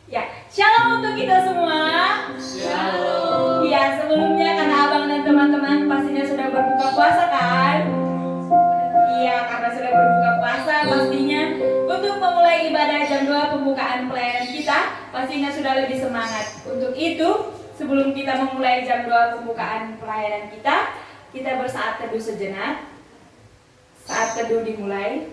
Ya, shalom untuk kita semua. Shalom. Ya, sebelumnya karena abang dan teman-teman pastinya sudah berbuka puasa kan? Iya, karena sudah berbuka puasa pastinya untuk memulai ibadah jam 2 pembukaan pelayanan kita pastinya sudah lebih semangat. Untuk itu, sebelum kita memulai jam 2 pembukaan pelayanan kita bersaat teduh sejenak. Saat teduh dimulai.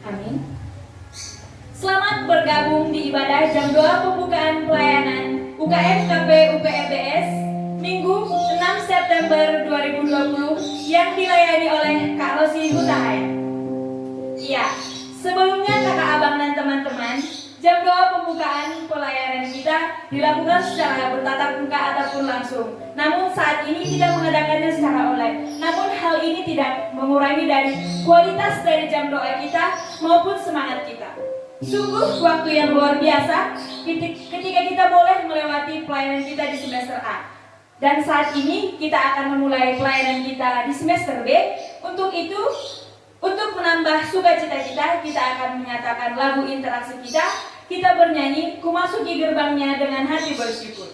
Amin. Selamat bergabung di ibadah jam 2 pembukaan pelayanan UKM KP UPEBS Minggu 6 September 2020 yang dilayani oleh Kak Rosi Hutahay. Iya, sebelumnya kakak abang dan teman-teman, jam 2 pembukaan pelayanan kita dilakukan secara bertatap muka ataupun langsung. Namun saat ini kita mengadakannya secara online. Namun hal ini tidak mengurangi dari kualitas dari jam doa kita maupun semangat kita. Sungguh waktu yang luar biasa ketika kita boleh melewati pelayanan kita di semester A. Dan saat ini kita akan memulai pelayanan kita di semester B. Untuk itu, untuk menambah sukacita kita akan menyatakan lagu interaksi kita. Kita bernyanyi, "Ku masuki gerbangnya dengan hati bersyukur."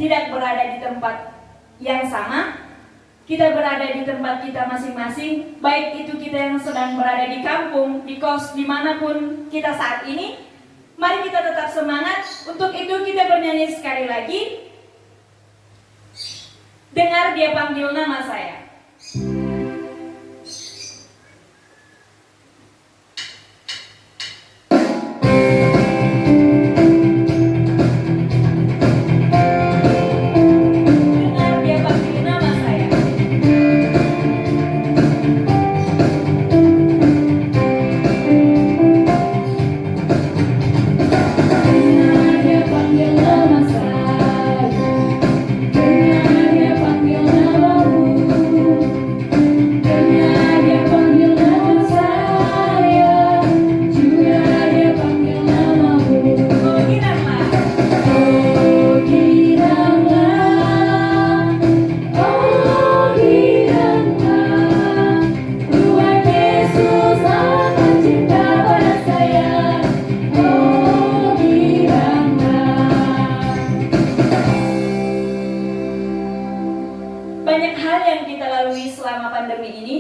Tidak berada di tempat yang sama, kita berada di tempat kita masing-masing, baik itu kita yang sedang berada di kampung, di kos, dimanapun kita saat ini. Mari kita tetap semangat. Untuk itu kita bernyanyi sekali lagi, "Dengar Dia Panggil Nama Saya." Banyak hal yang kita lalui selama pandemi ini,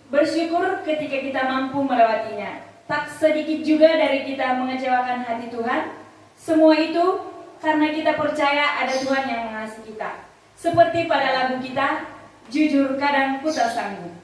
bersyukur ketika kita mampu melewatinya. Tak sedikit juga dari kita mengecewakan hati Tuhan. Semua itu karena kita percaya ada Tuhan yang mengasihi kita. Seperti pada lagu kita, "Jujur Kadang Ku Tak Sanggup."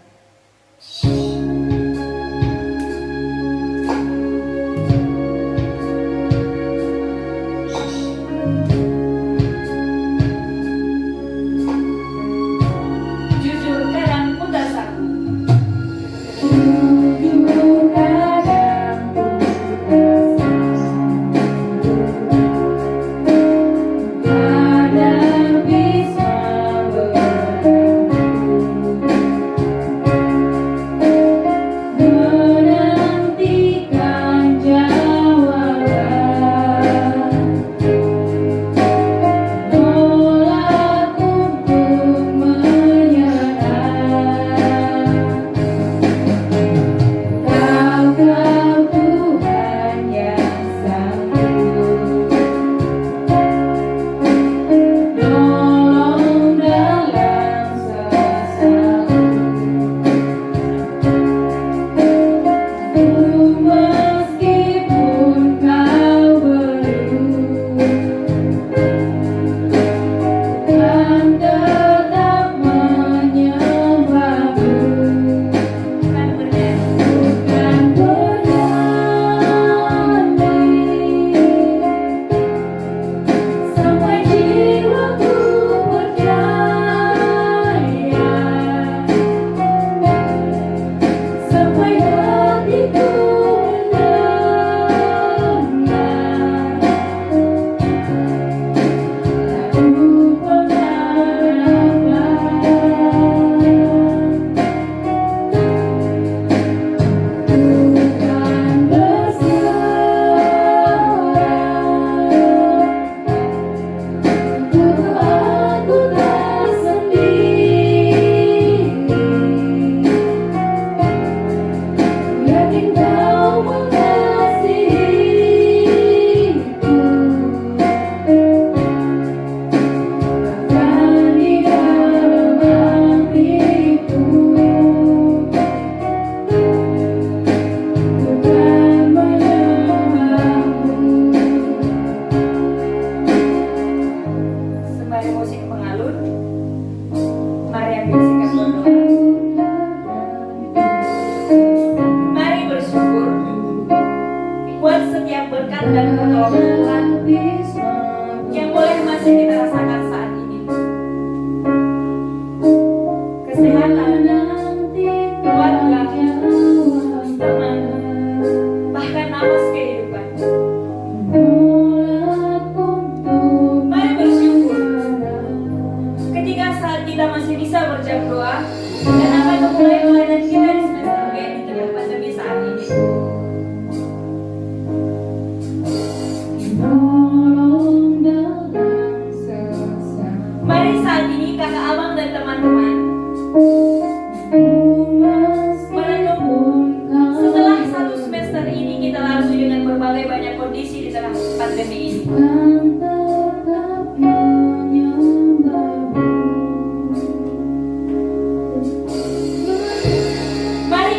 Mari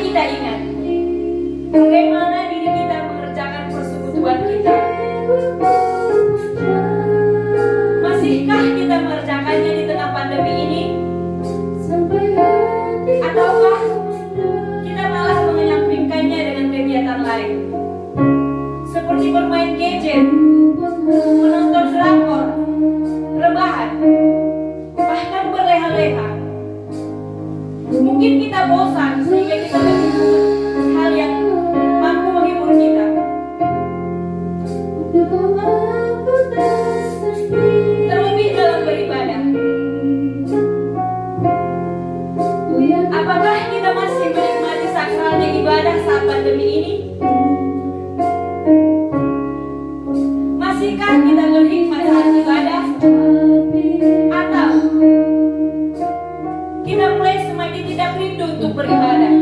kita ingat bagaimana diri kita mengerjakan persekutuan kita. Masihkah kita mengerjakannya di tengah pandemi ini? Ataukah kita malah mengenyampingkannya dengan kegiatan lain? Seperti bermain gadget, menonton drakor, rebahan, bahkan berleha-leha. Mungkin kita bosan sehingga kita menghibur hal yang mampu menghibur kita. Terlebih dalam beribadah. Apakah kita masih menikmati sakralnya ibadah saat pandemi ini? Masihkah kita berhikmat saat ibadah? Atau kita mulai semakin tidak rindu untuk beribadah?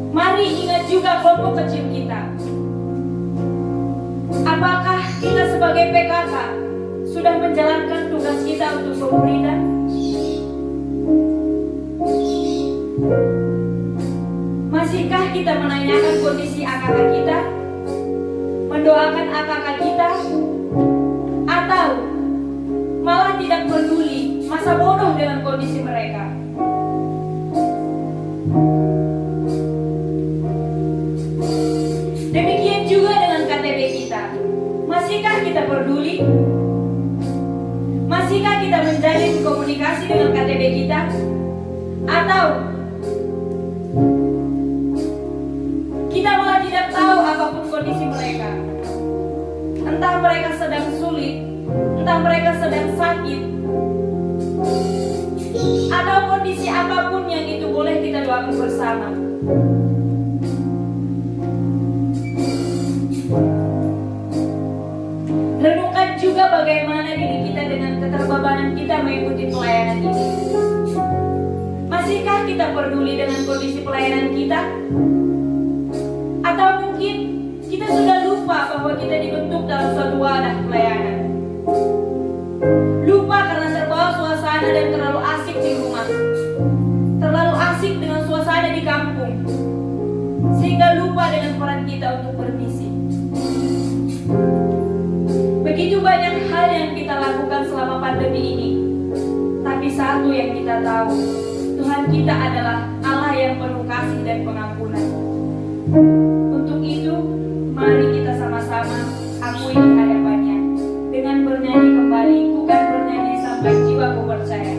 Mari ingat juga kelompok kecil kita. Apakah kita sebagai PKK sudah menjalankan tugas kita untuk pemuridan? Masihkah kita menanyakan kondisi AKK kita? Mendoakan AKK kita? Atau malah tidak peduli, masa bodoh dengan kondisi mereka? Demikian juga dengan KTB kita. Masihkah kita peduli? Masihkah kita menjalin komunikasi dengan KTB kita? Atau kita malah tidak tahu apapun kondisi mereka? Entah mereka sedang sulit, entah mereka sedang sakit, atau kondisi apapun yang itu boleh kita doakan bersama. Renungkan juga bagaimana diri kita dengan keterbebanan kita mengikuti pelayanan ini. Masihkah kita peduli dengan kondisi pelayanan kita? Atau mungkin kita sudah lupa bahwa kita dibentuk dalam suatu wadah pelayanan. Lupa karena terbawa suasana dan terlalu asik di rumah, terlalu asik dengan suasana di kampung, sehingga lupa dengan peran kita untuk bermisi. Begitu banyak hal yang kita lakukan selama pandemi ini, tapi satu yang kita tahu, Tuhan kita adalah Allah yang penuh kasih dan pengampunan. Untuk itu, mari kita sama-sama akui di hadapannya dengan bernyanyi kembali, bukan bernyanyi sampai jiwaku percaya.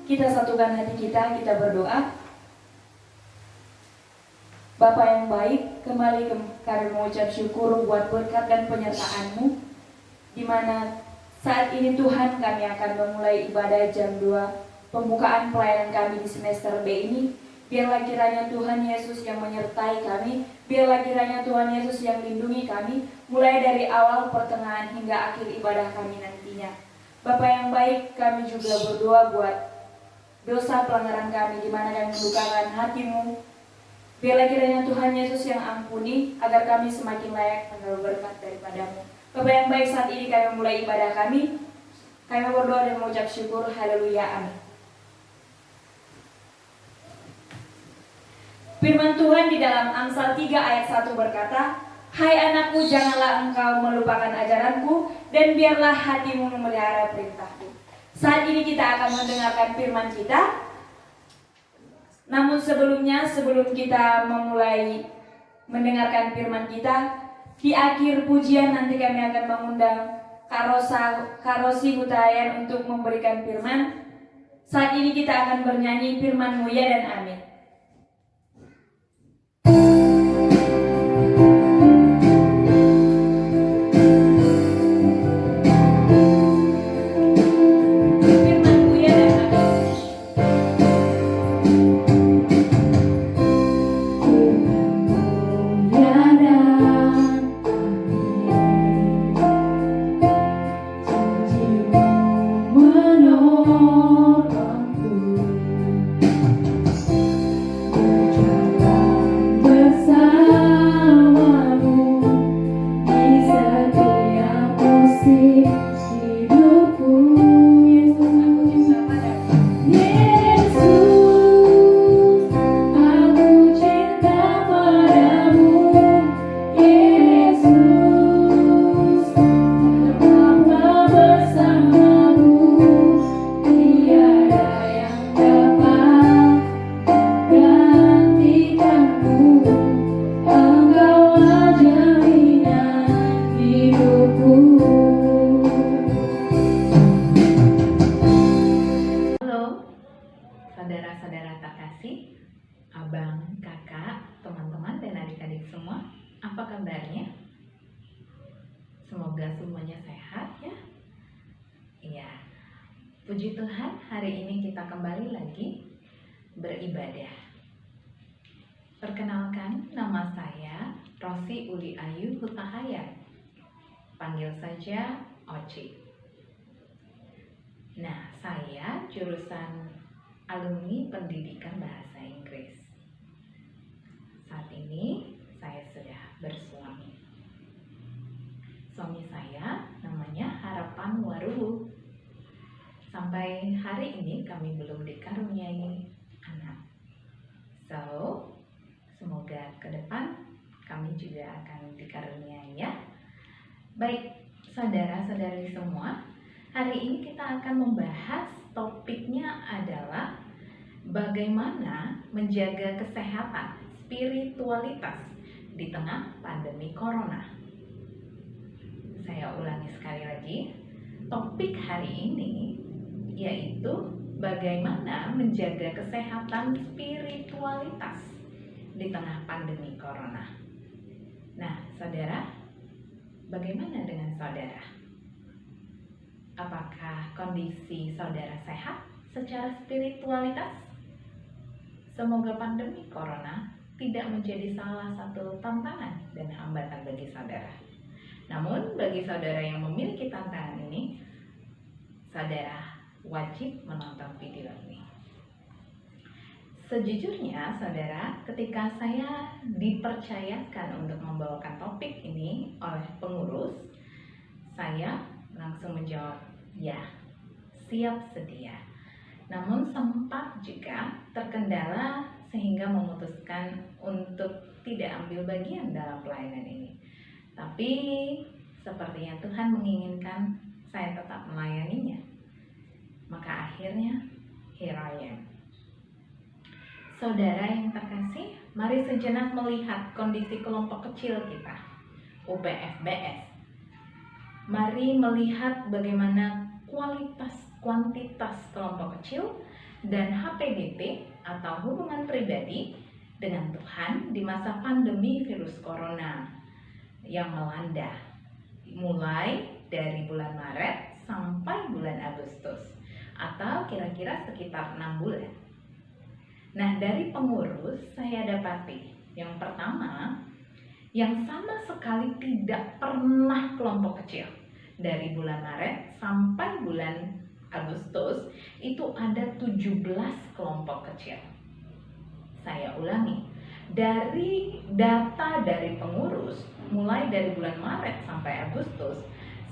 Kita satukan hati kita berdoa. Bapa yang baik, kembali kami mengucap syukur buat berkat dan penyertaan-Mu, di mana saat ini Tuhan kami akan memulai ibadah jam 2 pembukaan pelayanan kami di semester B ini. Biarlah kiranya Tuhan Yesus yang menyertai kami, biarlah kiranya Tuhan Yesus yang lindungi kami, mulai dari awal, pertengahan, hingga akhir ibadah kami nantinya. Bapa yang baik, kami juga berdoa buat dosa pelanggaran kami, di mana kami mendukakan hati-Mu, Biarlah kiranya Tuhan Yesus yang ampuni, agar kami semakin layak menerima berkat daripada-Mu. Bapa yang baik, saat ini kami mulai ibadah kami berdoa dan mengucap syukur. Haleluya, amin. Firman Tuhan di dalam Amsal 3 ayat 1 berkata, "Hai anakku, janganlah engkau melupakan ajaranku, dan biarlah hatimu memelihara perintahku." Saat ini kita akan mendengarkan firman kita. Namun sebelumnya, sebelum kita memulai mendengarkan firman kita, di akhir pujian nanti kami akan mengundang Kak Rosi Hutayan untuk memberikan firman. Saat ini kita akan bernyanyi firman-Mu ya dan amin. Saudara-saudara terkasih, abang, kakak, teman-teman, dan adik-adik semua, apa kabarnya? Semoga semuanya sehat ya. Iya, puji Tuhan, hari ini kita kembali lagi beribadah. Perkenalkan, nama saya Rosi Uli Ayu Hutahayan. Panggil saja Oci. Nah, saya jurusan alumni Pendidikan Bahasa Inggris. Saat ini saya sudah bersuami. Suami saya namanya Harapan Waruhu. Sampai hari ini kami belum dikaruniai anak. So, semoga ke depan kami juga akan dikaruniai ya. Baik, saudara-saudari semua, hari ini kita akan membahas topiknya adalah bagaimana menjaga kesehatan spiritualitas di tengah pandemi corona. Saya ulangi sekali lagi, topik hari ini yaitu bagaimana menjaga kesehatan spiritualitas di tengah pandemi corona. Nah, saudara, bagaimana dengan saudara? Apakah kondisi saudara sehat secara spiritualitas? Semoga pandemi corona tidak menjadi salah satu tantangan dan hambatan bagi saudara. Namun bagi saudara yang memiliki tantangan ini, saudara wajib menonton video ini. Sejujurnya saudara, ketika saya dipercayakan untuk membawakan topik ini oleh pengurus, saya langsung menjawab, ya, siap sedia. Namun sempat juga terkendala sehingga memutuskan untuk tidak ambil bagian dalam pelayanan ini. Tapi sepertinya Tuhan menginginkan saya tetap melayaninya. Maka akhirnya, here I am. Saudara yang terkasih, mari sejenak melihat kondisi kelompok kecil kita, UPFBS. Mari melihat bagaimana kuantitas kelompok kecil dan HPDP atau hubungan pribadi dengan Tuhan di masa pandemi virus corona yang melanda mulai dari bulan Maret sampai bulan Agustus atau kira-kira sekitar 6 bulan. Nah, dari pengurus saya dapati yang pertama, yang sama sekali tidak pernah kelompok kecil. Dari bulan Maret sampai bulan Agustus itu ada 17 kelompok kecil. Saya ulangi, Dari data dari pengurus, mulai dari bulan Maret sampai Agustus,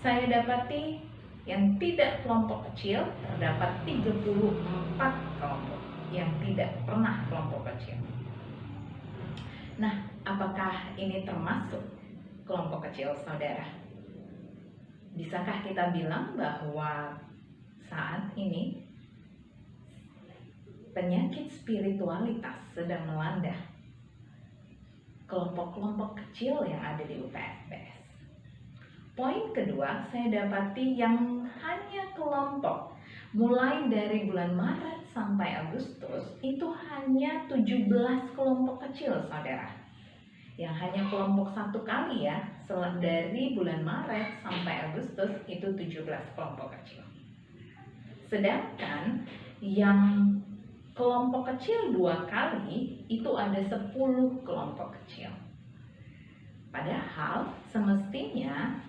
saya dapati yang tidak kelompok kecil terdapat 34 kelompok yang tidak pernah kelompok kecil. Nah, apakah ini termasuk kelompok kecil, saudara? Bisakah kita bilang bahwa saat ini penyakit spiritualitas sedang melanda kelompok-kelompok kecil yang ada di UPFBS? Poin kedua, saya dapati yang hanya kelompok mulai dari bulan Maret sampai Agustus itu hanya 17 kelompok kecil, saudara. Yang hanya kelompok satu kali ya, dari bulan Maret sampai Agustus itu 17 kelompok kecil. Sedangkan yang kelompok kecil 2 kali itu ada 10 kelompok kecil. Padahal semestinya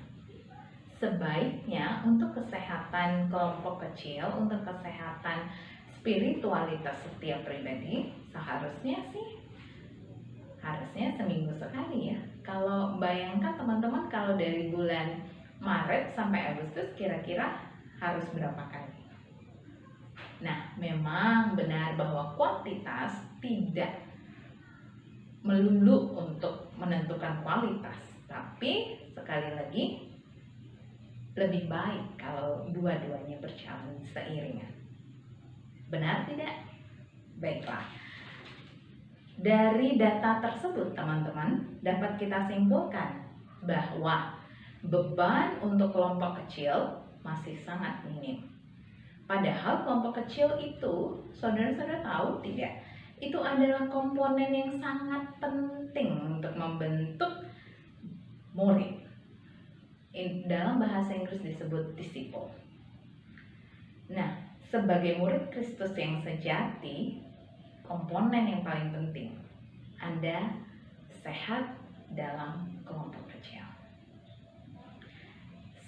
sebaiknya untuk kesehatan kelompok kecil, untuk kesehatan spiritualitas setiap pribadi, harusnya seminggu sekali ya. Kalau bayangkan teman-teman, kalau dari bulan Maret sampai Agustus kira-kira harus berapa kali? Nah, memang benar bahwa kuantitas tidak melulu untuk menentukan kualitas, tapi sekali lagi lebih baik kalau dua-duanya berjalan seiringan. Benar tidak? Baiklah. Dari data tersebut, teman-teman, dapat kita simpulkan bahwa beban untuk kelompok kecil masih sangat minim. Padahal kelompok kecil itu, saudara-saudara tahu tidak, itu adalah komponen yang sangat penting untuk membentuk murid. Dalam bahasa Inggris disebut disciple. Nah, sebagai murid Kristus yang sejati, komponen yang paling penting, Anda sehat dalam kelompok kecil.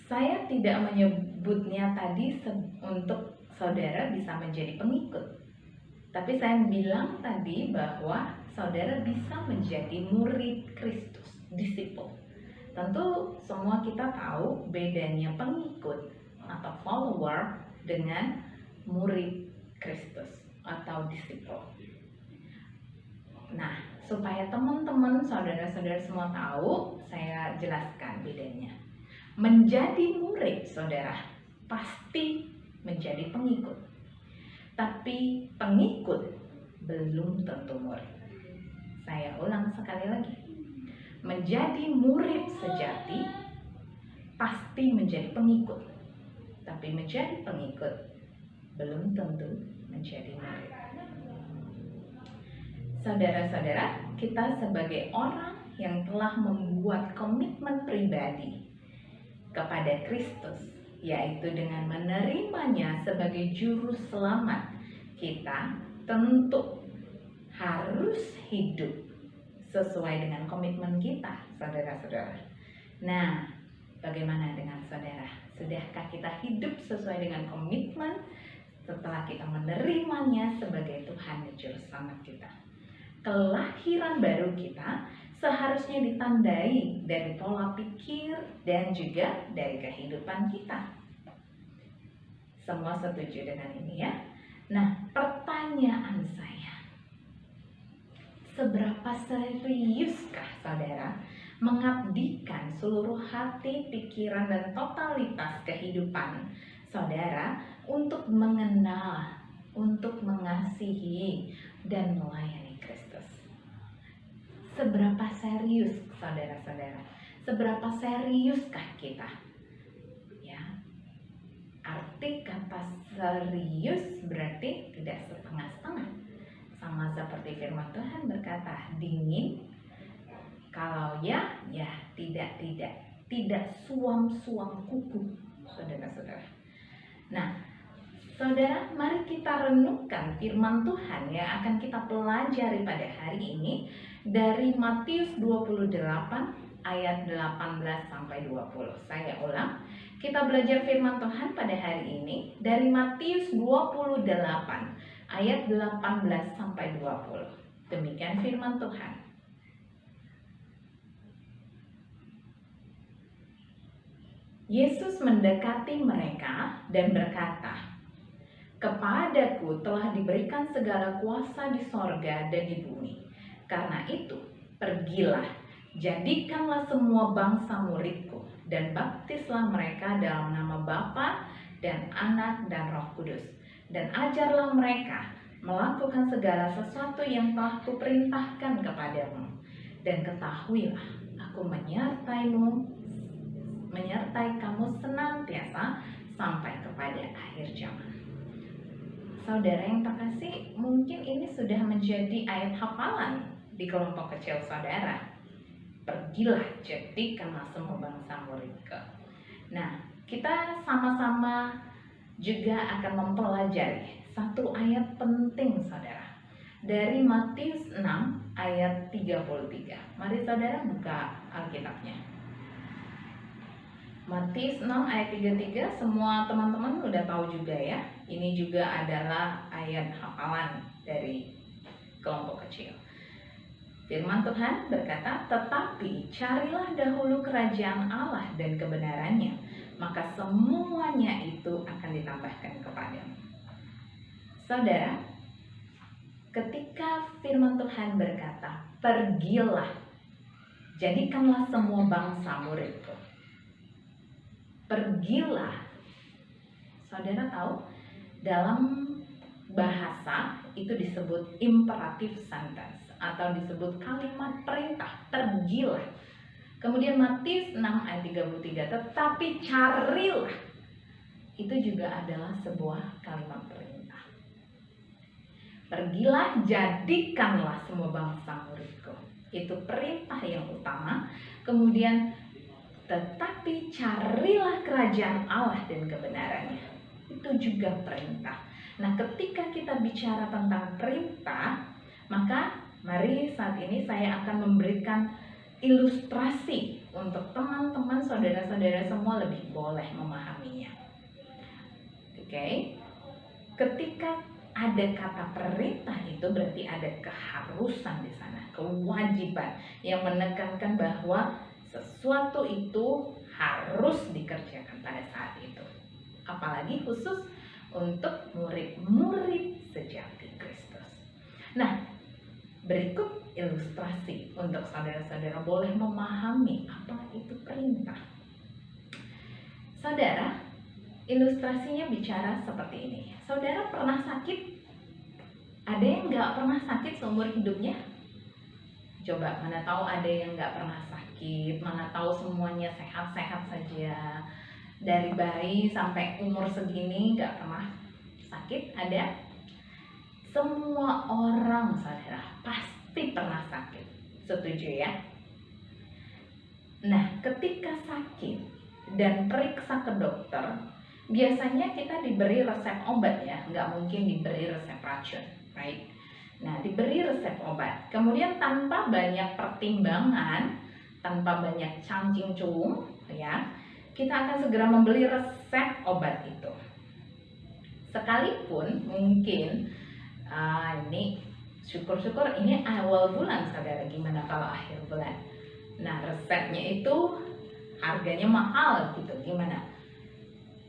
Saya tidak menyebutnya tadi untuk saudara bisa menjadi pengikut, tapi saya bilang tadi bahwa saudara bisa menjadi murid Kristus, disciple. Tentu semua kita tahu bedanya pengikut atau follower dengan murid Kristus atau disciple. Nah, supaya teman-teman, saudara-saudara semua tahu, saya jelaskan bedanya. Menjadi murid, saudara, pasti menjadi pengikut. Tapi pengikut belum tentu murid. Saya ulang sekali lagi. Menjadi murid sejati pasti menjadi pengikut. Tapi menjadi pengikut belum tentu menjadi murid. Saudara-saudara, kita sebagai orang yang telah membuat komitmen pribadi kepada Kristus, yaitu dengan menerimanya sebagai juru selamat, kita tentu harus hidup sesuai dengan komitmen kita, saudara-saudara. Nah, bagaimana dengan saudara? Sudahkah kita hidup sesuai dengan komitmen setelah kita menerimanya sebagai Tuhan dan Juru Selamat kita? Kelahiran baru kita seharusnya ditandai dari pola pikir dan juga dari kehidupan kita. Semua setuju dengan ini ya? Nah, pertanyaan saya, seberapa seriuskah saudara mengabdikan seluruh hati, pikiran, dan totalitas kehidupan saudara untuk mengenal, untuk mengasihi, dan melayani Kristus? Seberapa serius saudara-saudara? Seberapa seriuskah kita? Ya, arti kata serius berarti tidak setengah-setengah. Sama seperti firman Tuhan berkata, dingin, kalau ya, ya, tidak suam-suam kuku, saudara-saudara. Nah, saudara, mari kita renungkan firman Tuhan yang akan kita pelajari pada hari ini dari Matius 28 ayat 18 sampai 20. Saya ulang, kita belajar firman Tuhan pada hari ini dari Matius 28 ayat 18 sampai 20. Demikian firman Tuhan. Yesus mendekati mereka dan berkata, "Kepadaku telah diberikan segala kuasa di sorga dan di bumi. Karena itu, pergilah, jadikanlah semua bangsa muridku, dan baptislah mereka dalam nama Bapa dan Anak dan Roh Kudus. Dan ajarlah mereka melakukan segala sesuatu yang telah kuperintahkan kepadamu. Dan ketahuilah, aku menyertai kamu senantiasa sampai kepada akhir zaman." Saudara yang terkasih, mungkin ini sudah menjadi ayat hafalan di kelompok kecil saudara. Pergilah, jadikanlah semua bangsa muridku. Nah, kita sama-sama juga akan mempelajari satu ayat penting saudara, dari Matius 6 ayat 33. Mari saudara buka Alkitabnya. Matius 6 ayat 33, semua teman-teman udah tahu juga ya. Ini juga adalah ayat hafalan dari kelompok kecil. Firman Tuhan berkata, "Tetapi carilah dahulu kerajaan Allah dan kebenarannya, maka semuanya itu akan ditambahkan kepadamu." Saudara, ketika firman Tuhan berkata, "Pergilah, jadikanlah semua bangsa muridku." Pergilah. Saudara tahu, dalam bahasa itu disebut imperative sentence atau disebut kalimat perintah, pergilah. Kemudian Matius 6 ayat 33, "Tetapi carilah." Itu juga adalah sebuah kalimat perintah. Pergilah, jadikanlah semua bangsa muridku. Itu perintah yang utama. Kemudian tetapi carilah kerajaan Allah dan kebenarannya. Itu juga perintah. Nah, ketika kita bicara tentang perintah, maka mari saat ini saya akan memberikan ilustrasi untuk teman-teman saudara-saudara semua lebih boleh memahaminya. Oke. Ketika ada kata perintah itu berarti ada keharusan di sana, kewajiban yang menekankan bahwa sesuatu itu harus dikerjakan pada saat itu. Apalagi khusus untuk murid-murid sejati Kristus. Nah, berikut ilustrasi untuk saudara-saudara boleh memahami apa itu perintah. Saudara, ilustrasinya bicara seperti ini. Saudara pernah sakit? Ada yang nggak pernah sakit seumur hidupnya? Coba, mana tahu ada yang nggak pernah sakit, mana tahu semuanya sehat-sehat saja. Dari bayi sampai umur segini nggak pernah sakit, ada? Semua orang saudara pasti pernah sakit, setuju ya? Nah, ketika sakit dan periksa ke dokter, biasanya kita diberi resep obat ya, nggak mungkin diberi resep racun, right? Nah, diberi resep obat, kemudian tanpa banyak pertimbangan, tanpa banyak cangcing-cung, ya, kita akan segera membeli resep obat itu. Sekalipun mungkin ini syukur-syukur ini awal bulan saudara, gimana kalau akhir bulan? Nah, resepnya itu harganya mahal gitu, gimana?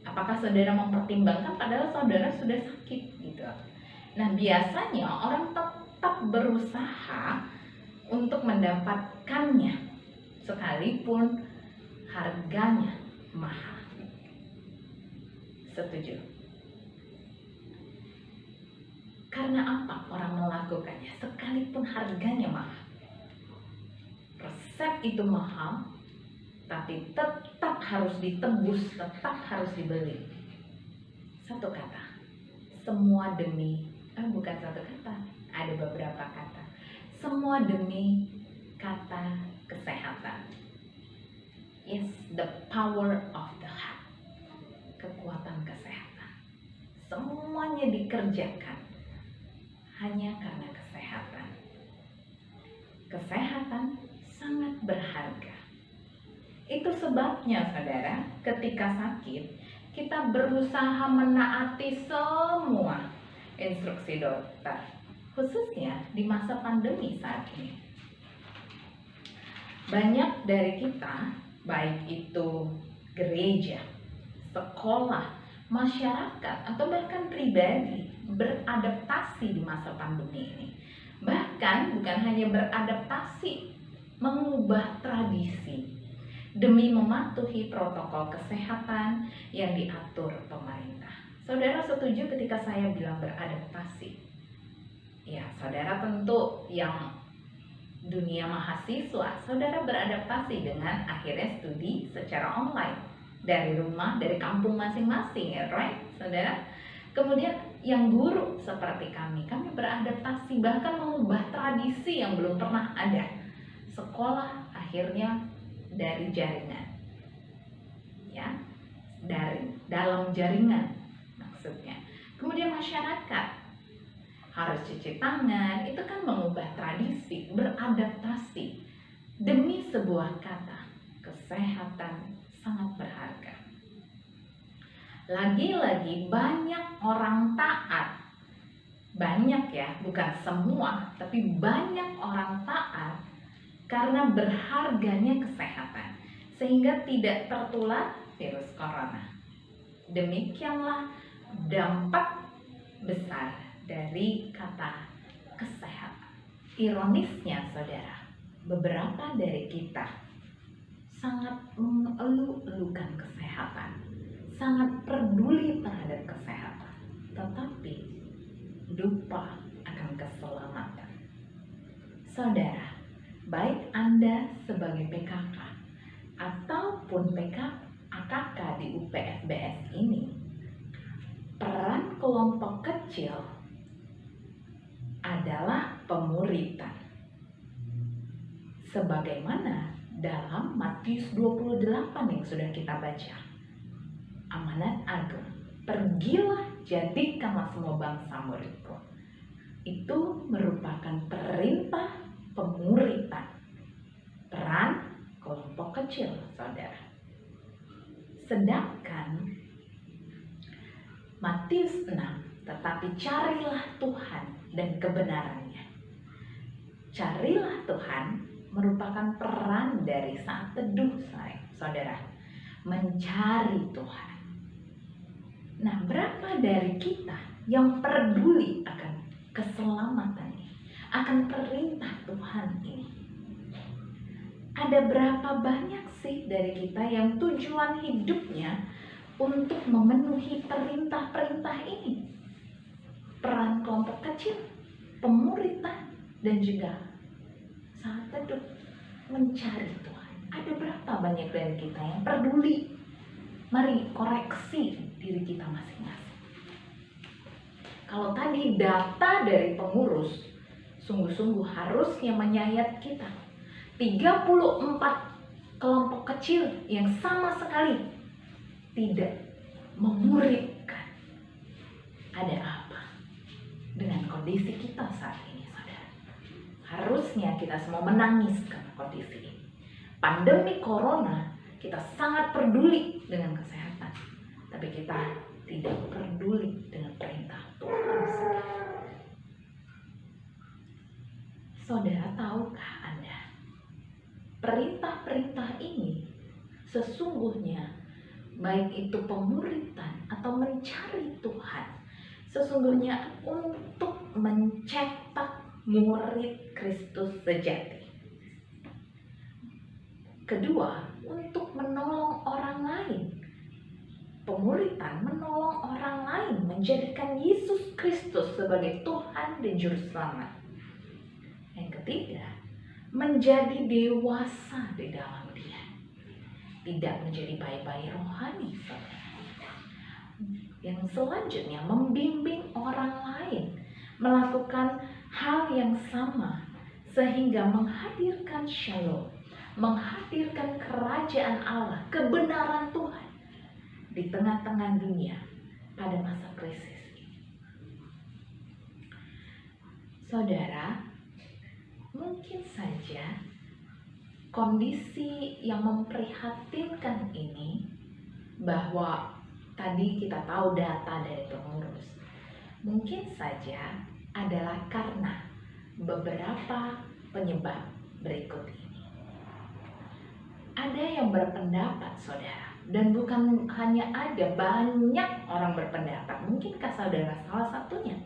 Apakah saudara mempertimbangkan padahal saudara sudah sakit gitu? Nah, biasanya orang tetap berusaha untuk mendapatkannya sekalipun harganya mahal. Setuju? Karena apa orang melakukannya sekalipun harganya mahal? Resep itu mahal, tapi tetap harus ditebus, tetap harus dibeli. Satu kata, semua demi, bukan satu kata, ada beberapa kata. Semua demi kata kesehatan. Yes, the power of the heart. Kekuatan kesehatan. Semuanya dikerjakan hanya karena kesehatan. Kesehatan sangat berharga. Itu sebabnya saudara, ketika sakit, kita berusaha menaati semua instruksi dokter. khususnya di masa pandemi saat ini. Banyak dari kita, baik itu gereja, sekolah, masyarakat, atau bahkan pribadi, beradaptasi di masa pandemi ini. Bahkan bukan hanya beradaptasi, mengubah tradisi demi mematuhi protokol kesehatan yang diatur pemerintah. Saudara setuju ketika saya bilang beradaptasi? Ya, saudara tentu yang dunia mahasiswa, saudara beradaptasi dengan akhirnya studi secara online dari rumah, dari kampung masing-masing, ya, right, saudara? Kemudian yang guru seperti kami beradaptasi bahkan mengubah tradisi yang belum pernah ada. Sekolah akhirnya dari jaringan, ya, dari dalam jaringan maksudnya. Kemudian masyarakat harus cuci tangan, itu kan mengubah tradisi, beradaptasi demi sebuah kata, kesehatan sangat berharga. Lagi-lagi banyak orang taat, banyak ya, bukan semua, tapi banyak orang taat karena berharganya kesehatan, sehingga tidak tertular virus corona. Demikianlah dampak besar dari kata kesehatan. Ironisnya saudara, beberapa dari kita sangat mengeluh-elukan kesehatan, sangat peduli terhadap kesehatan, tetapi lupa akan keselamatan. Saudara, baik Anda sebagai PKK ataupun AKK di UPFBS ini, peran kelompok kecil adalah pemuritan. Sebagaimana dalam Matius 28 yang sudah kita baca. Amanat agung, pergilah jadikanlah semua bangsa muridku. Itu merupakan perintah pemuritan. Peran kelompok kecil, saudara. Sedangkan Matius 6, tetapi carilah Tuhan dan kebenarannya. Carilah Tuhan merupakan peran dari saat teduh saya, saudara. Mencari Tuhan. Nah, berapa dari kita yang peduli akan keselamatan ini, akan perintah Tuhan ini? Ada berapa banyak sih dari kita yang tujuan hidupnya untuk memenuhi perintah-perintah ini? Peran kelompok kecil, pemuritan, dan juga saat teduh mencari Tuhan. Ada berapa banyak dari kita yang peduli? Mari koreksi diri kita masing-masing. Kalau tadi data dari pengurus sungguh-sungguh harusnya menyayat kita. 34 kelompok kecil yang sama sekali tidak memuridkan. Ada apa dengan kondisi kita saat ini, saudara? Harusnya kita semua menangis karena kondisi ini. Pandemi corona, kita sangat peduli dengan kesehatan, tapi kita tidak peduli dengan perintah Tuhan sendiri. Saudara, tahukah Anda, perintah-perintah ini sesungguhnya baik itu pemuritan atau mencari Tuhan, sesungguhnya untuk mencetak murid Kristus sejati. Kedua, untuk menolong orang lain. Pemuritan menolong orang lain menjadikan Yesus Kristus sebagai Tuhan dan Juru Selamat. Yang ketiga, menjadi dewasa di dalam Dia. Tidak menjadi bayi-bayi rohani, saudara. Yang selanjutnya, membimbing orang lain melakukan hal yang sama sehingga menghadirkan shalom, menghadirkan kerajaan Allah, kebenaran Tuhan di tengah-tengah dunia pada masa krisis ini. Saudara, mungkin saja kondisi yang memprihatinkan ini, bahwa tadi kita tahu data dari pengurus, mungkin saja adalah karena beberapa penyebab berikut ini. Ada yang berpendapat, saudara, dan bukan hanya ada, banyak orang berpendapat, mungkinkah saudara salah satunya,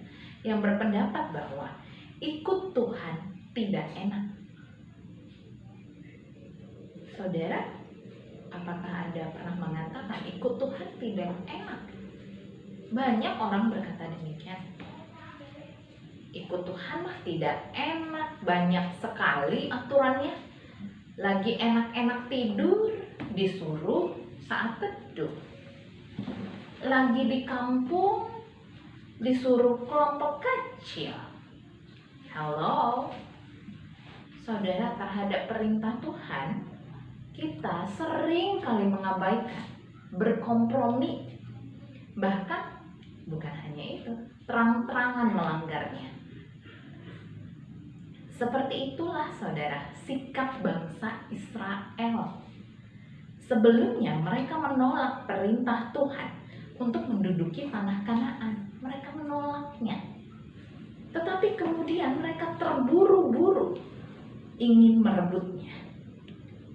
yang berpendapat bahwa ikut Tuhan tidak enak. Saudara, apakah Anda pernah mengatakan ikut Tuhan tidak enak? Banyak orang berkata demikian. Ikut Tuhan mah tidak enak, banyak sekali aturannya. Lagi enak-enak tidur, disuruh saat teduh. Lagi di kampung, disuruh kelompok kecil. Halo, saudara, terhadap perintah Tuhan, kita sering kali mengabaikan, berkompromi. Bahkan, bukan hanya itu, terang-terangan melanggarnya. Seperti itulah, saudara, sikap bangsa Israel. Sebelumnya mereka menolak perintah Tuhan untuk menduduki tanah Kanaan. Mereka menolaknya. Tetapi kemudian mereka terburu-buru ingin merebutnya.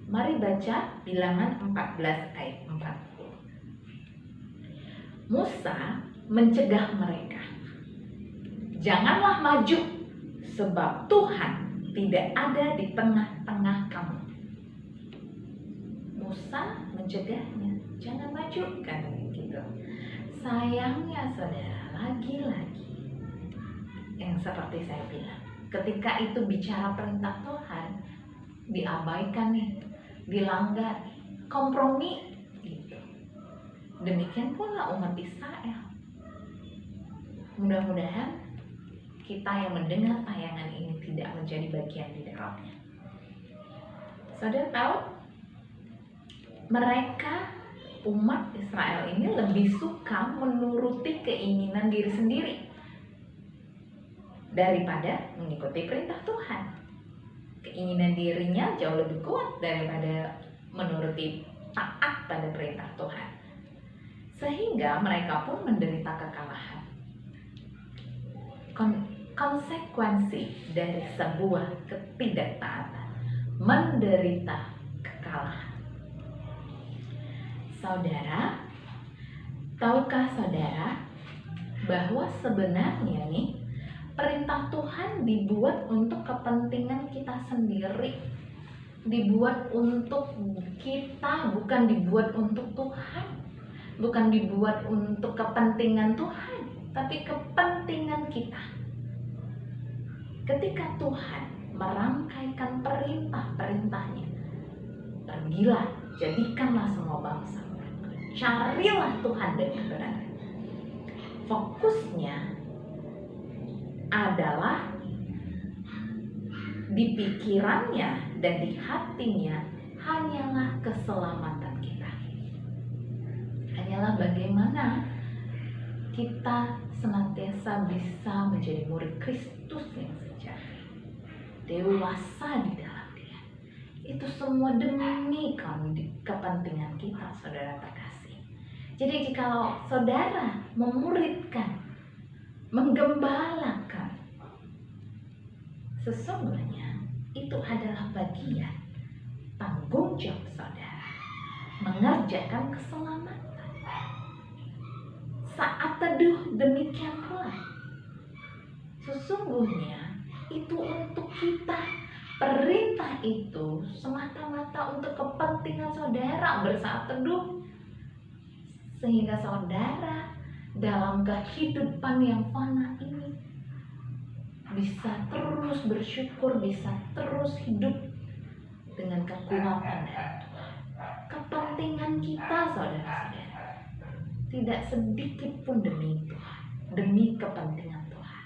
Mari baca Bilangan 14 ayat 40. Musa mencegah mereka. Janganlah maju, sebab Tuhan tidak ada di tengah-tengah kamu. Musa mencegahnya, jangan maju, kan gitu. Sayangnya, saudara, lagi-lagi yang seperti saya bilang, ketika itu bicara perintah Tuhan, diabaikan nih, dilanggar, kompromi gitu. Demikian pula umat Israel. Mudah-mudahan kita yang mendengar tayangan ini tidak menjadi bagian di dalamnya. Saudara tahu, mereka umat Israel ini lebih suka menuruti keinginan diri sendiri daripada mengikuti perintah Tuhan. Keinginan dirinya jauh lebih kuat daripada menuruti taat pada perintah Tuhan. Sehingga mereka pun menderita kekalahan. Konsekuensi dari sebuah ketidaktaatan, menderita kekalahan. Saudara, tahukah saudara bahwa sebenarnya nih perintah Tuhan dibuat untuk kepentingan kita sendiri, dibuat untuk kita, bukan dibuat untuk Tuhan, bukan dibuat untuk kepentingan Tuhan, tapi kepentingan kita. Ketika Tuhan merangkaikan perintah-perintahnya, pergilah, jadikanlah semua bangsa, carilah Tuhan dengan benar. Fokusnya adalah di pikirannya dan di hatinya hanyalah keselamatan kita. Hanyalah bagaimana kita senantiasa bisa menjadi murid Kristus yang sejati, dewasa di dalam Dia. Itu semua demi kepentingan kita, saudara terkasih. Jadi jikalau saudara memuridkan, menggembalakan, sesungguhnya itu adalah bagian tanggung jawab saudara mengerjakan keselamatan. Saat teduh demikian pula, sesungguhnya itu untuk kita. Perintah itu semata-mata untuk kepentingan saudara bersaat teduh, sehingga saudara dalam kehidupan yang fana ini bisa terus bersyukur, bisa terus hidup dengan kekuatan dari Tuhan. Kepentingan kita, saudara-saudara, tidak sedikit pun demi Tuhan, demi kepentingan Tuhan.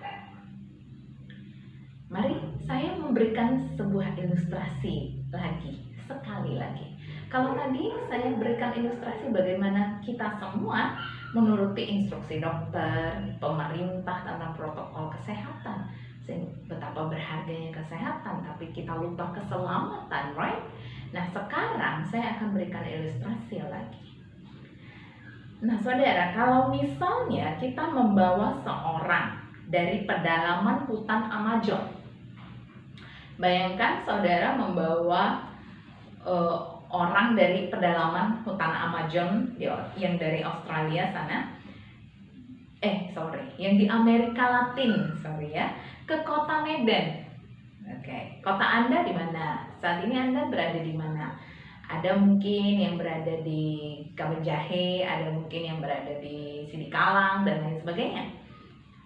Mari saya memberikan sebuah ilustrasi lagi, sekali lagi. Kalau tadi saya berikan ilustrasi bagaimana kita semua menuruti instruksi dokter, pemerintah tentang protokol kesehatan, betapa berharganya kesehatan, tapi kita lupa keselamatan, right? Nah, sekarang saya akan berikan ilustrasi lagi. Nah, saudara, kalau misalnya kita membawa seorang dari pedalaman hutan Amazon. Bayangkan saudara membawa orang dari pedalaman hutan Amazon yang dari Australia sana, yang di Amerika Latin, ke kota Medan. Oke, kota Anda di mana? Saat ini Anda berada di mana? Ada mungkin yang berada di Kamen Jahe, ada mungkin yang berada di Sidikalang dan lain sebagainya.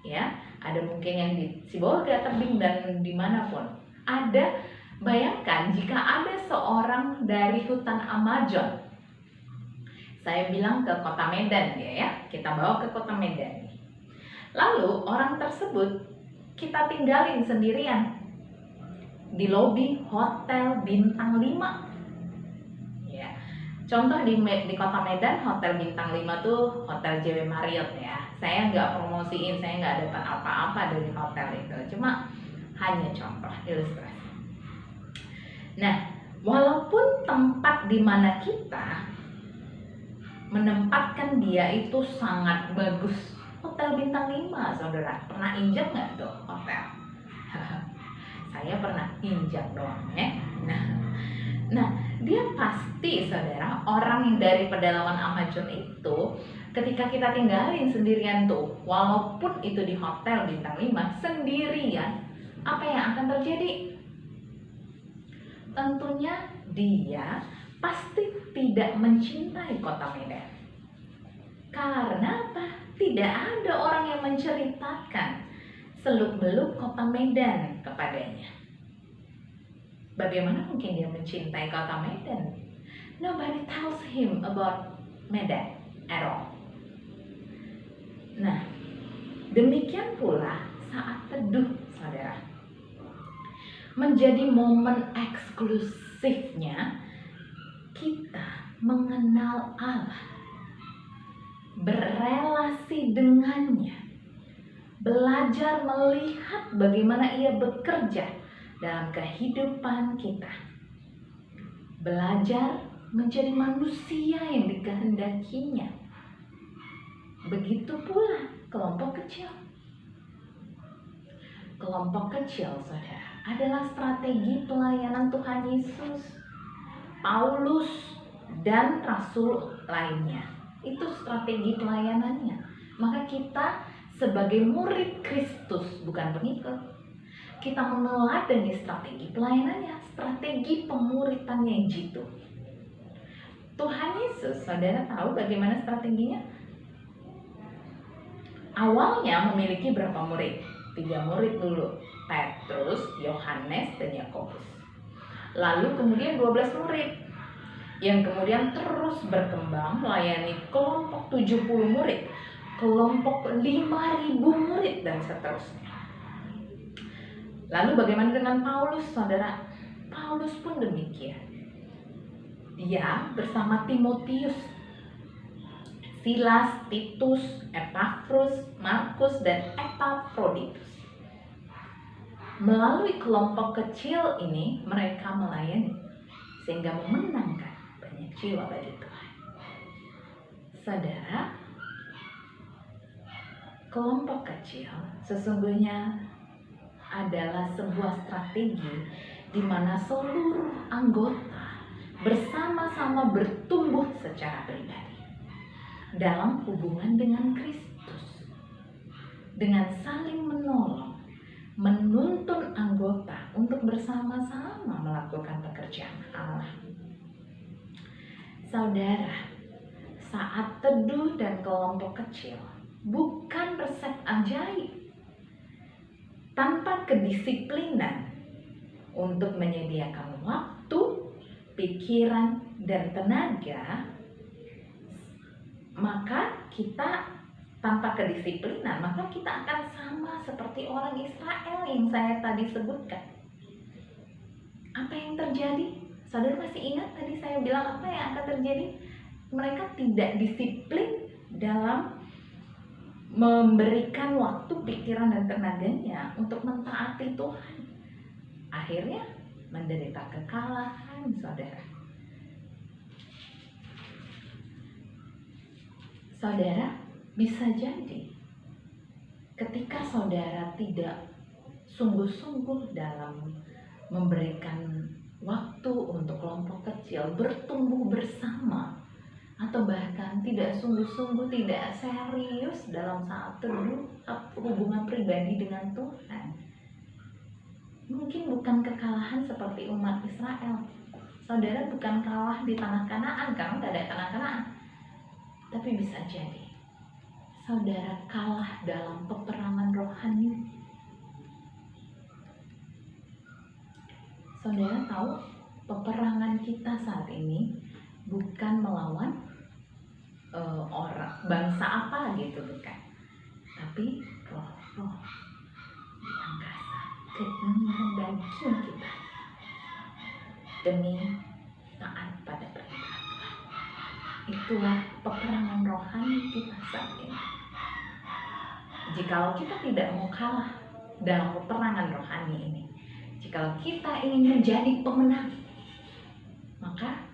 Ya, ada mungkin yang di Sibolga, Tebing dan dimanapun. Bayangkan jika ada seorang dari hutan Amazon, saya bilang ke kota Medan ya, kita bawa ke kota Medan. Lalu orang tersebut kita tinggalin sendirian di lobi hotel bintang 5. Ya. Contoh di kota Medan, hotel bintang 5 tuh hotel JW Marriott ya. Saya nggak promosiin, saya nggak dapat apa-apa dari hotel itu. Cuma hanya contoh, ilustrasi. Nah, walaupun tempat di mana kita menempatkan dia itu sangat bagus, hotel bintang 5, saudara, pernah injak nggak tuh hotel? Saya pernah injak doang ya. Nah, dia pasti, saudara, orang yang dari pedalaman Amazon itu, ketika kita tinggalin sendirian tuh, walaupun itu di hotel bintang 5 sendirian, apa yang akan terjadi? Tentunya dia pasti tidak mencintai kota Medan. Karena apa? Tidak ada orang yang menceritakan seluk-beluk kota Medan kepadanya. Bagaimana mungkin dia mencintai kota Medan? Nobody tells him about Medan at all. Nah, demikian pula saat teduh, saudara. Menjadi momen eksklusifnya kita mengenal Allah, berelasi dengannya, belajar melihat bagaimana Ia bekerja dalam kehidupan kita, belajar menjadi manusia yang dikehendakinya. Begitu pula kelompok kecil. Kelompok kecil, saudara, adalah strategi pelayanan Tuhan Yesus, Paulus, dan rasul lainnya. Itu strategi pelayanannya. Maka kita sebagai murid Kristus, bukan pengikut, kita meneladani strategi pelayanannya, strategi pemuritannya yang jitu. Tuhan Yesus, saudara tahu bagaimana strateginya? Awalnya memiliki berapa murid? 3 murid dulu, Petrus, Yohanes, dan Yakobus. Lalu kemudian 12 murid, yang kemudian terus berkembang melayani kelompok 70 murid, kelompok 5.000 murid, dan seterusnya. Lalu bagaimana dengan Paulus, saudara? Paulus pun demikian. Dia bersama Timotius, Silas, Titus, Epaphras, Markus, dan Epaphroditus. Melalui kelompok kecil ini mereka melayani sehingga memenangkan banyak jiwa bagi Tuhan. Saudara, kelompok kecil sesungguhnya adalah sebuah strategi di mana seluruh anggota bersama-sama bertumbuh secara pribadi dalam hubungan dengan Kristus, dengan saling menolong, menuntun anggota untuk bersama-sama melakukan pekerjaan Allah. Saudara, saat teduh dan kelompok kecil bukan resep ajaib. Tanpa kedisiplinan untuk menyediakan waktu, pikiran, dan tenaga, maka kita tanpa kedisiplinan, maka kita akan sama seperti orang Israel yang saya tadi sebutkan. Apa yang terjadi? Saudara masih ingat tadi saya bilang apa yang akan terjadi? Mereka tidak disiplin dalam memberikan waktu, pikiran, dan tenaganya untuk mentaati Tuhan. Akhirnya menderita kekalahan, saudara. Saudara, bisa jadi ketika saudara tidak sungguh-sungguh dalam memberikan waktu untuk kelompok kecil, bertumbuh bersama, atau bahkan tidak sungguh-sungguh, tidak serius dalam saat teduh hubungan pribadi dengan Tuhan, mungkin bukan kekalahan seperti umat Israel. Saudara bukan kalah di tanah Kanaan, karena tidak ada tanah Kanaan, tapi bisa jadi saudara kalah dalam peperangan rohani. Saudara tahu, peperangan kita saat ini bukan melawan orang bangsa apa gitu, bukan, tapi roh-roh di angkasa, keinginan daging kita demi taat pada perintah Tuhan. Itulah peperangan rohani kita saat ini. Jikalau kita tidak mau kalah dalam peperangan rohani ini, jikalau kita ingin menjadi pemenang, maka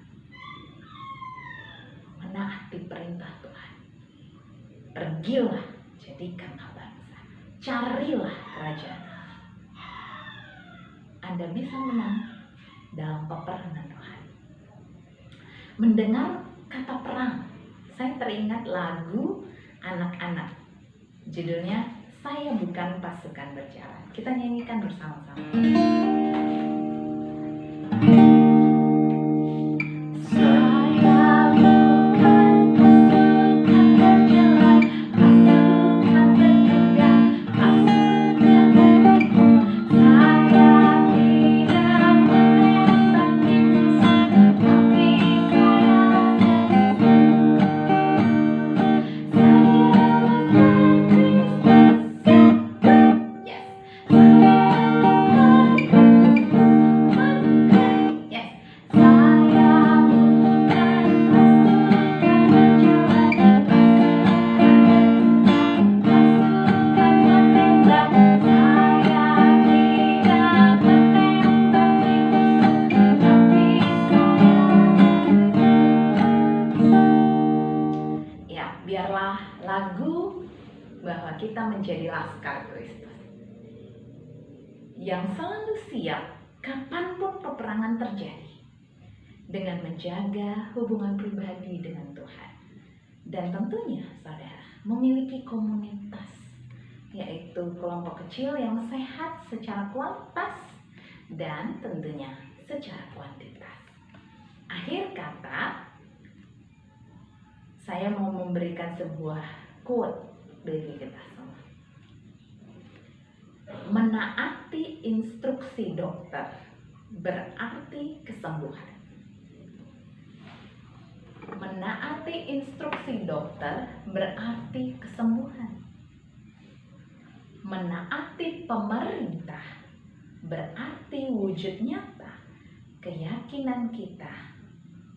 menaati perintah Tuhan. Pergilah, jadikanlah bangsa, carilah kerajaan. Anda bisa menang dalam peperangan rohani. Mendengar kata perang, saya teringat lagu anak-anak. Judulnya Saya Bukan Pasukan Berjalan. Kita nyanyikan bersama-sama. Biarlah lagu bahwa kita menjadi laskar Kristus yang selalu siap kapanpun peperangan terjadi, dengan menjaga hubungan pribadi dengan Tuhan. Dan tentunya saudara memiliki komunitas, yaitu kelompok kecil yang sehat secara kualitas dan tentunya secara kuantitas. Akhir kata, saya mau memberikan sebuah quote bagi kita semua. Menaati instruksi dokter berarti kesembuhan. Menaati instruksi dokter berarti kesembuhan. Menaati pemerintah berarti wujud nyata keyakinan kita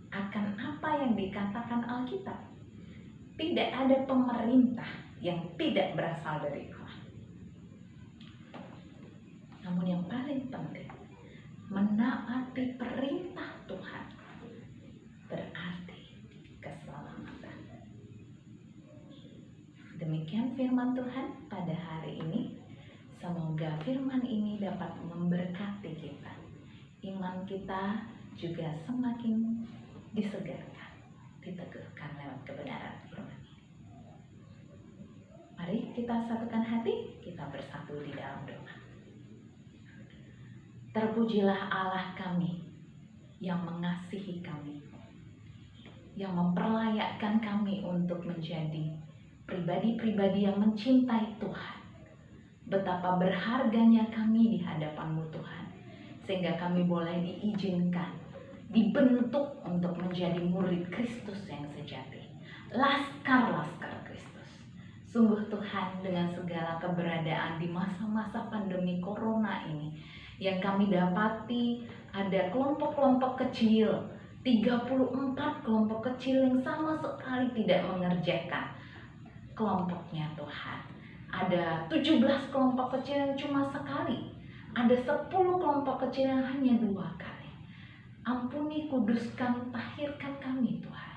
akan apa yang dikatakan Alkitab. Tidak ada pemerintah yang tidak berasal dari Allah. Namun yang paling penting, menaati perintah Tuhan berarti keselamatan. Demikian firman Tuhan pada hari ini. Semoga firman ini dapat memberkati kita. Iman kita juga semakin disegarkan, diteguhkan lewat kebenaran firman. Mari kita satukan hati, kita bersatu di dalam doa. Terpujilah Allah kami yang mengasihi kami, yang memperlayakkan kami untuk menjadi pribadi-pribadi yang mencintai Tuhan. Betapa berharganya kami di hadapan-Mu Tuhan, sehingga kami boleh diizinkan, dibentuk untuk menjadi murid Kristus yang sejati, laskar-laskar Kristus. Sungguh Tuhan, dengan segala keberadaan di masa-masa pandemi corona ini, yang kami dapati ada kelompok-kelompok kecil, 34 kelompok kecil yang sama sekali tidak mengerjakan kelompoknya Tuhan. Ada 17 kelompok kecil yang cuma sekali, ada 10 kelompok kecil yang hanya 2 kali. Ampuni, kuduskan, tahirkan kami Tuhan,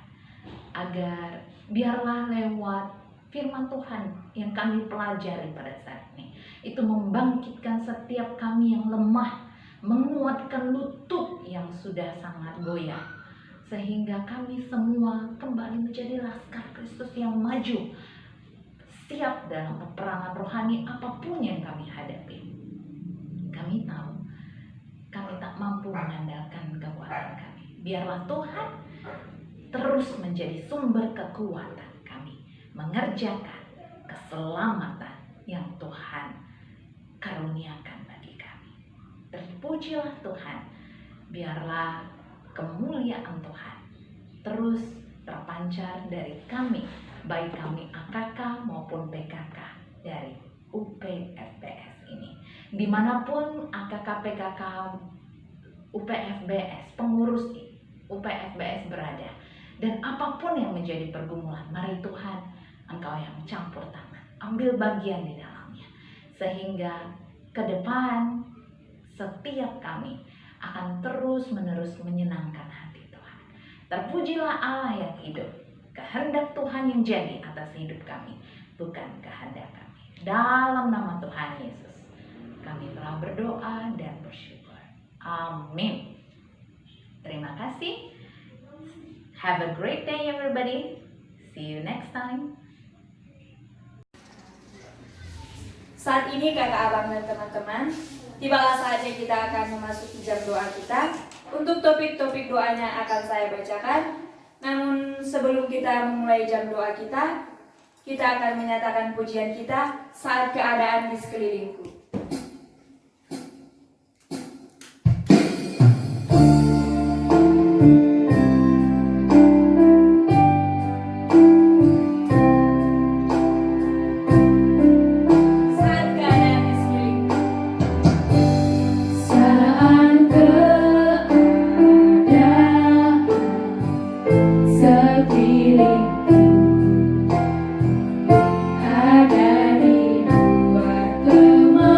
agar biarlah lewat firman Tuhan yang kami pelajari pada saat ini. Itu membangkitkan setiap kami yang lemah, menguatkan lutut yang sudah sangat goyah, sehingga kami semua kembali menjadi laskar Kristus yang maju, siap dalam peperangan rohani apapun yang kami hadapi. Kami tahu kami tak mampu mengandalkan kekuatan kami. Biarlah Tuhan terus menjadi sumber kekuatan kami, mengerjakan keselamatan yang Tuhan karuniakan bagi kami. Terpujilah Tuhan, biarlah kemuliaan Tuhan terus terpancar dari kami, baik kami AKK maupun PKK dari UPFBS ini. Dimanapun AKK, PKK, UPFBS, pengurus UPFBS berada, dan apapun yang menjadi pergumulan, mari Tuhan, Engkau yang campur tangan, ambil bagian di dalamnya, sehingga ke depan setiap kami akan terus-menerus menyenangkan hati Tuhan. Terpujilah Allah yang hidup, kehendak Tuhan yang jadi atas hidup kami, bukan kehendak kami. Dalam nama Tuhan Yesus, kami telah berdoa dan bersyukur. Amin. Terima kasih. Have a great day everybody. See you next time. Saat ini kakak abang dan teman-teman, tibalah saatnya kita akan memasuki jam doa kita. Untuk topik-topik doanya akan saya bacakan. Namun sebelum kita memulai jam doa kita akan menyatakan pujian kita saat keadaan di sekelilingku. Ada di luar kemana?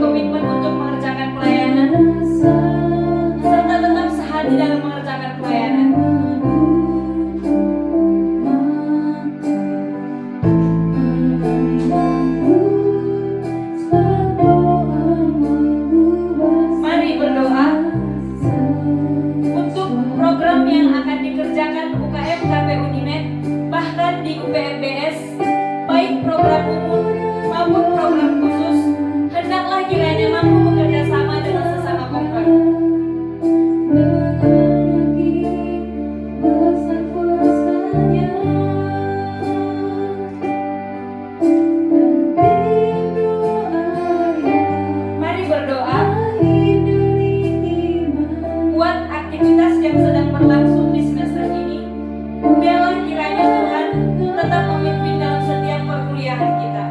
berkomitmen untuk mengerjakan pelayanan serta tetap sehati dalam mengerjakan pelayanan. Mari berdoa untuk program yang akan dikerjakan UKM KP Unimed, bahkan di UPFBS, baik program umum maupun program khusus, hendaklah kiranya mampu bekerja sama dengan sesama kompak. Mari berdoa buat aktivitas yang sedang berlangsung di semester ini. Biarlah kiranya Tuhan tetap memimpin dalam setiap perkuliahan kita.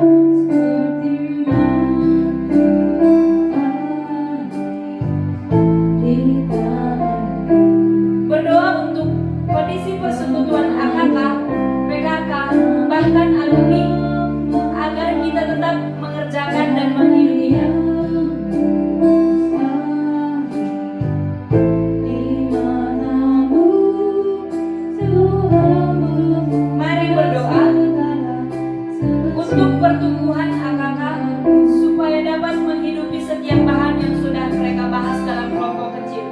Berdoa untuk kondisi persekutuan AKK, PKK, bahkan alumni, agar kita tetap mengerjakan dan menghidupinya. Mari berdoa untuk pertumbuhan AKK supaya dapat menghidupi setiap bahan yang sudah mereka bahas dalam kelompok kecil.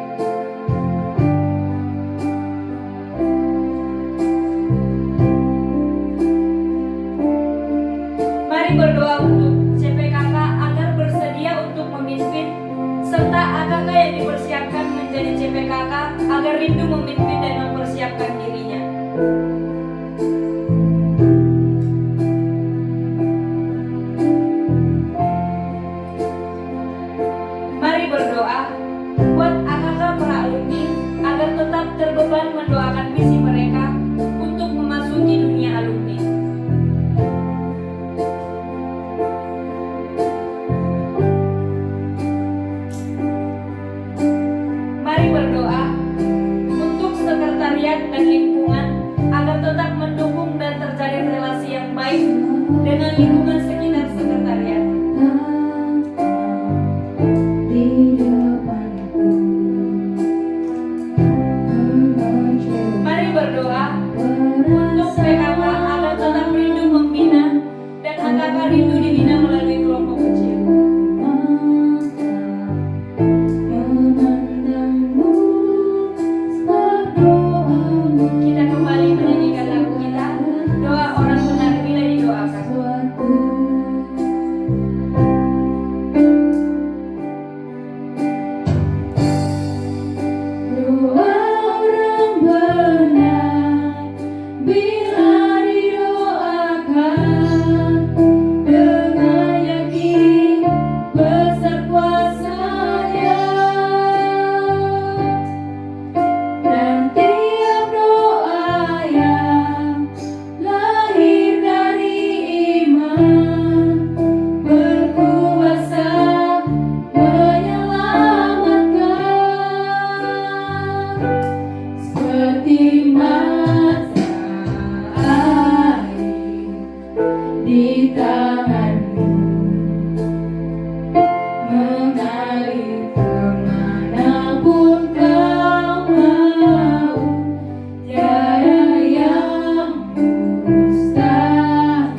Mari berdoa untuk CPKK agar bersedia untuk memimpin, serta AKK yang dipersiapkan menjadi CPKK agar rindu memimpin dan mempersiapkan dirinya. Mari berdoa buat AKK para alumni agar tetap terbeban mendoakan visi mereka untuk memasuki dunia alumni. Mari berdoa untuk sekretariat dan lingkungan agar tetap mendukung dan terjalin relasi yang baik dengan lingkungan sekitar sekretariat. Mari berdoa untuk PKK agar tetap rindu membina dan AKK rindu dibina melalui kelompok kecil. Kita kembali menyanyikan lagu kita, Doa Orang Benar Bila Didoakan. Doa orang benar bila didoakan dengan yakin besar kuasa-Nya, dan tiap doa yang lahir dari iman berkuasa menyelamatkan, seperti mata air di tanganmu mengalir kemanapun kau mau. Tiada yang mustahil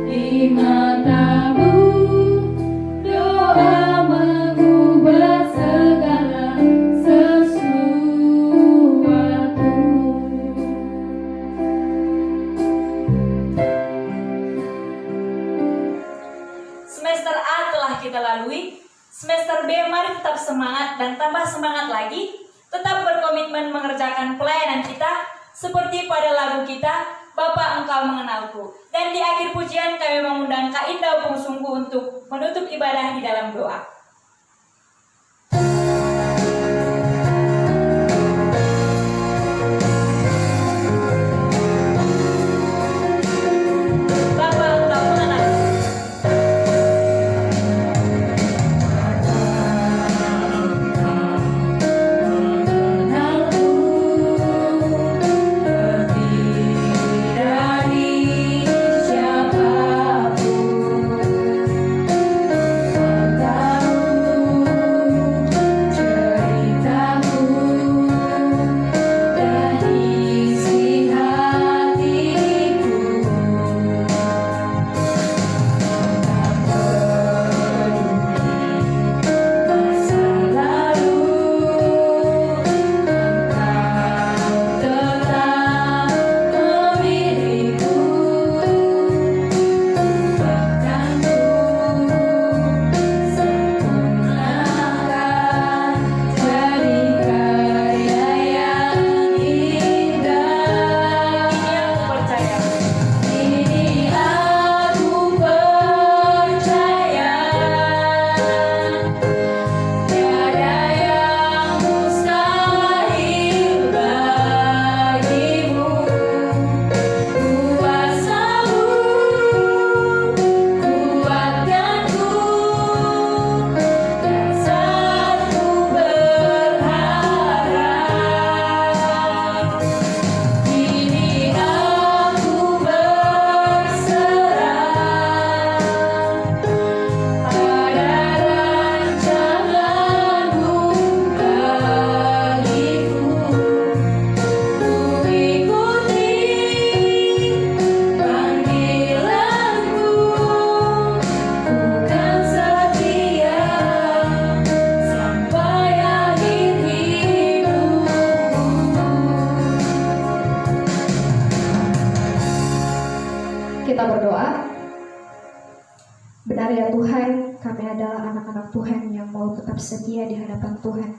di matamu. Doa mengubah segala sesuatu. Semester A telah kita lalui. Semester B mari tetap semangat dan tambah semangat lagi. Tetap berkomitmen mengerjakan pelayanan kita seperti pada lagu kita, Bapa Engkau Mengenalku. Dan di akhir pujian kami mengundang Kak Indah Pungsungku untuk menutup ibadah di dalam doa. Bapa Engkau Mengenalku. Lebih dari siapapun, Tuhan, kami adalah anak-anak Tuhan yang mau tetap setia di hadapan Tuhan.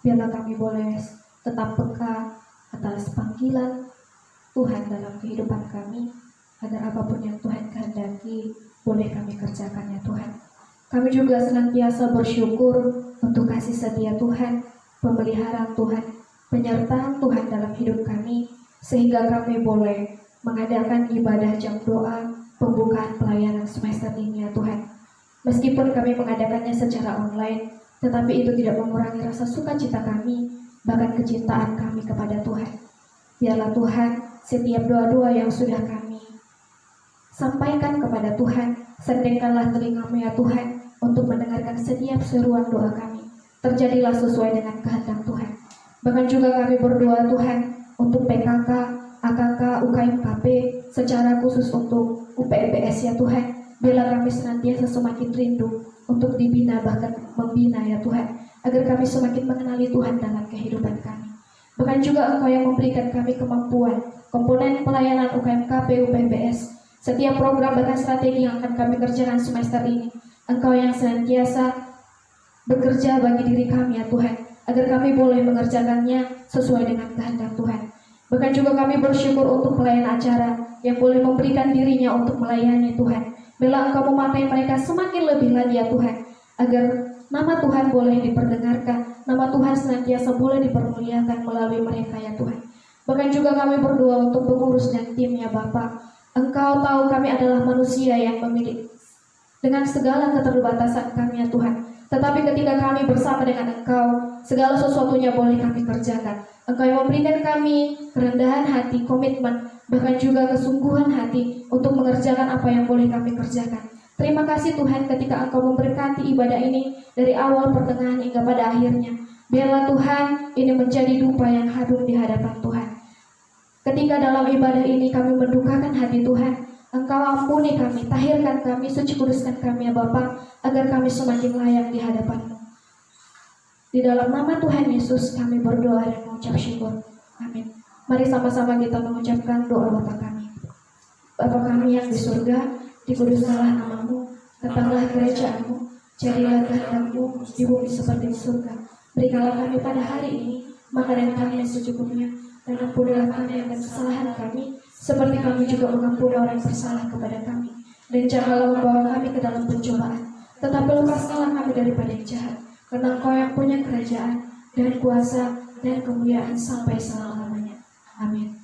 Biarlah kami boleh tetap peka atas panggilan Tuhan dalam kehidupan kami, agar apapun yang Tuhan kehendaki, boleh kami kerjakan ya Tuhan. Kami juga senantiasa bersyukur untuk kasih setia Tuhan, pemeliharaan Tuhan, penyertaan Tuhan dalam hidup kami, sehingga kami boleh mengadakan ibadah jam doa pembukaan pelayanan semester ini ya Tuhan. Meskipun kami mengadakannya secara online, tetapi itu tidak mengurangi rasa sukacita kami, bahkan kecintaan kami kepada Tuhan. Biarlah Tuhan, setiap doa-doa yang sudah kami sampaikan kepada Tuhan, sendengkanlah telinga-Mu ya Tuhan, untuk mendengarkan setiap seruan doa kami. Terjadilah sesuai dengan kehendak Tuhan. Bahkan juga kami berdoa Tuhan, untuk PKK, AKK, UKMKP, secara khusus untuk UPEBS ya Tuhan. Biarlah kami senantiasa semakin rindu untuk dibina, bahkan membina ya Tuhan, agar kami semakin mengenali Tuhan dalam kehidupan kami. Bahkan juga Engkau yang memberikan kami kemampuan, komponen pelayanan UKMKP, UPBS, setiap program bahkan strategi yang akan kami kerjakan semester ini. Engkau yang senantiasa bekerja bagi diri kami ya Tuhan, agar kami boleh mengerjakannya sesuai dengan kehendak Tuhan. Bahkan juga kami bersyukur untuk pelayan acara yang boleh memberikan dirinya untuk melayani Tuhan. Bila Engkau memakai mereka semakin lebih lagi ya Tuhan, agar nama Tuhan boleh diperdengarkan, nama Tuhan senantiasa boleh dipermuliakan melalui mereka ya Tuhan. Bahkan juga kami berdoa untuk pengurus dan timnya Bapa. Engkau tahu kami adalah manusia yang memiliki dengan segala keterbatasan kami ya Tuhan. Tetapi ketika kami bersama dengan Engkau, segala sesuatunya boleh kami kerjakan. Engkau yang memberikan kami kerendahan hati, komitmen, bahkan juga kesungguhan hati untuk mengerjakan apa yang boleh kami kerjakan. Terima kasih Tuhan ketika Engkau memberkati ibadah ini dari awal, pertengahan, hingga pada akhirnya. Biarlah Tuhan ini menjadi dupa yang harum di hadapan Tuhan. Ketika dalam ibadah ini kami mendukakan hati Tuhan, Engkau ampuni kami, tahirkan kami, suci kuduskan kami ya Bapa, agar kami semakin layak di hadapan-Mu. Di dalam nama Tuhan Yesus kami berdoa dan mengucap syukur. Amin. Mari sama-sama kita mengucapkan doa Bapa kami. Bapa kami yang di surga, dikuduskanlah nama-Mu, datanglah kerajaan-Mu, jadilah kehendak-Mu di bumi seperti di surga. Berikanlah kami pada hari ini makanan kami yang secukupnya, dan ampunilah kami akan kesalahan kami, seperti kami juga mengampuni orang yang bersalah kepada kami. Dan janganlah membawa kami ke dalam pencobaan, tetapi lepaskanlah kami daripada yang jahat. Karena Engkau yang punya kerajaan dan kuasa dan kemuliaan sampai selama-lamanya. Amin.